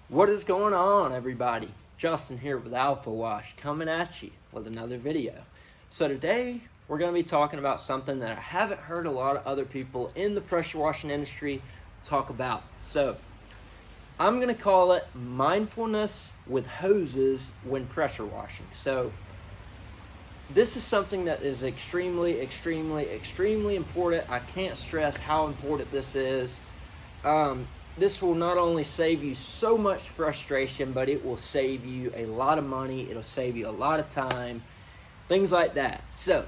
What is going on, everybody? Justin here with Alpha Wash, coming at you with another video. So today we're going to be talking about something that I haven't heard a lot of other people in the pressure washing industry talk about. So I'm going to call it mindfulness with hoses when pressure washing. So this is something that is extremely important. I can't stress how important this is. This will not only save you so much frustration, but it will save you a lot of money. It'll save you a lot of time, things like that. So,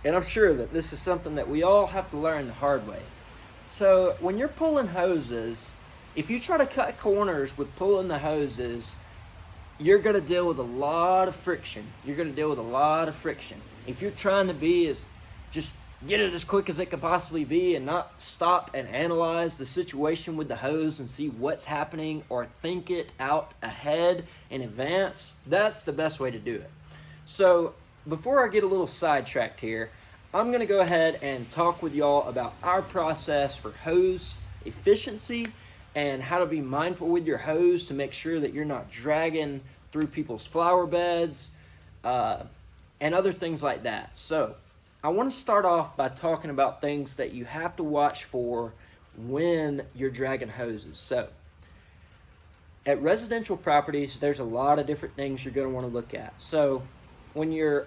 and I'm sure that this is something that we all have to learn the hard way. So when you're pulling hoses, if you try to cut corners with pulling the hoses, you're going to deal with a lot of friction. If you're trying to be as just get it as quick as it could possibly be and not stop and analyze the situation with the hose and see what's happening or think it out ahead in advance, that's the best way to do it. So before I get a little sidetracked here, I'm going to go ahead and talk with y'all about our process for hose efficiency and how to be mindful with your hose to make sure that you're not dragging through people's flower beds and other things like that. So I want to start off by talking about things that you have to watch for when you're dragging hoses. So at residential properties, there's a lot of different things you're going to want to look at. So when you're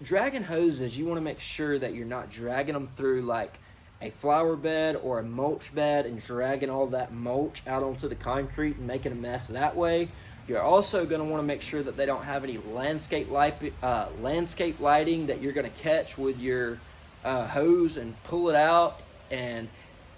dragging hoses, you want to make sure that you're not dragging them through like a flower bed or a mulch bed and dragging all that mulch out onto the concrete and making a mess that way. You're also going to want to make sure that they don't have any landscape lighting that you're going to catch with your hose and pull it out. And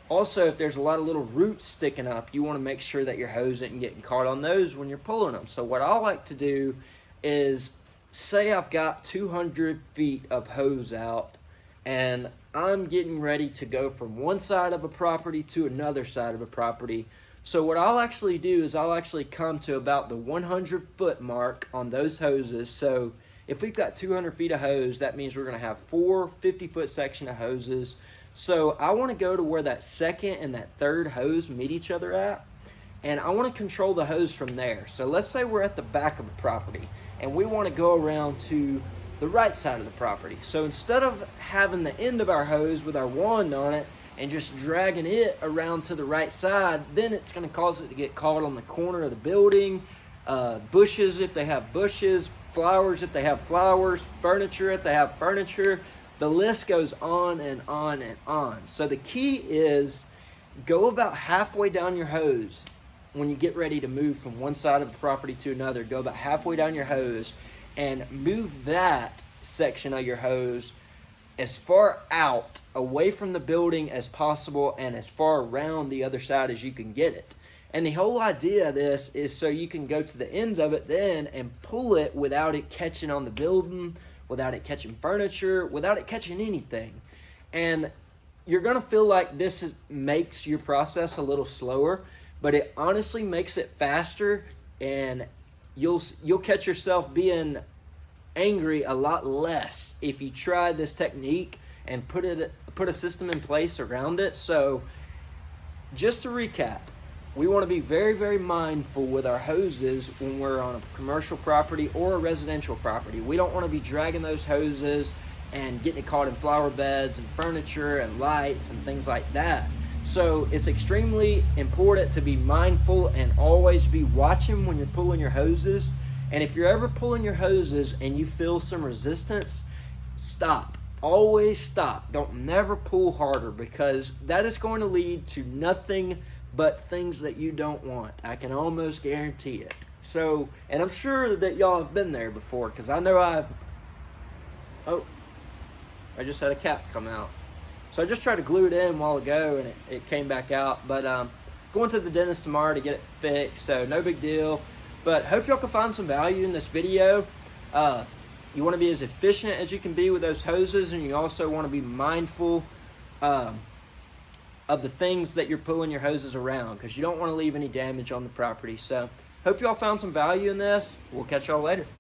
also, if there's a lot of little roots sticking up, you want to make sure that your hose isn't getting caught on those when you're pulling them. So what I like to do is, say I've got 200 feet of hose out and I'm getting ready to go from one side of a property to another side of a property. So what I'll actually do is I'll actually come to about the 100-foot mark on those hoses. So if we've got 200 feet of hose, that means we're going to have 4 50-foot section of hoses. So I want to go to where that second and that third hose meet each other at, and I want to control the hose from there. So let's say we're at the back of a property and we want to go around to the right side of the property. So instead of having the end of our hose with our wand on it and just dragging it around to the right side, then it's going to cause it to get caught on the corner of the building, bushes if they have bushes, flowers if they have flowers, furniture if they have furniture. The list goes on and on and on. So the key is go about halfway down your hose when you get ready to move from one side of the property to another. Go about halfway down your hose and move that section of your hose as far out away from the building as possible and as far around the other side as you can get it. And the whole idea of this is so you can go to the ends of it then and pull it without it catching on the building, without it catching furniture, without it catching anything. And you're going to feel like this makes your process a little slower, but it honestly makes it faster, and you'll catch yourself being angry a lot less if you try this technique and put a system in place around it. So just to recap, we want to be very mindful with our hoses when we're on a commercial property or a residential property. We don't want to be dragging those hoses and getting it caught in flower beds and furniture and lights and things like that. So it's extremely important to be mindful and always be watching when you're pulling your hoses. And if you're ever pulling your hoses and you feel some resistance, stop. Always stop. Don't never pull harder, because that is going to lead to nothing but things that you don't want. I can almost guarantee it. So, and I'm sure that y'all have been there before, because I know I just had a cap come out. So I just tried to glue it in a while ago and it came back out. But going to the dentist tomorrow to get it fixed, so no big deal. But hope y'all can find some value in this video. You want to be as efficient as you can be with those hoses, and you also want to be mindful of the things that you're pulling your hoses around, because you don't want to leave any damage on the property. So hope y'all found some value in this. We'll catch y'all later.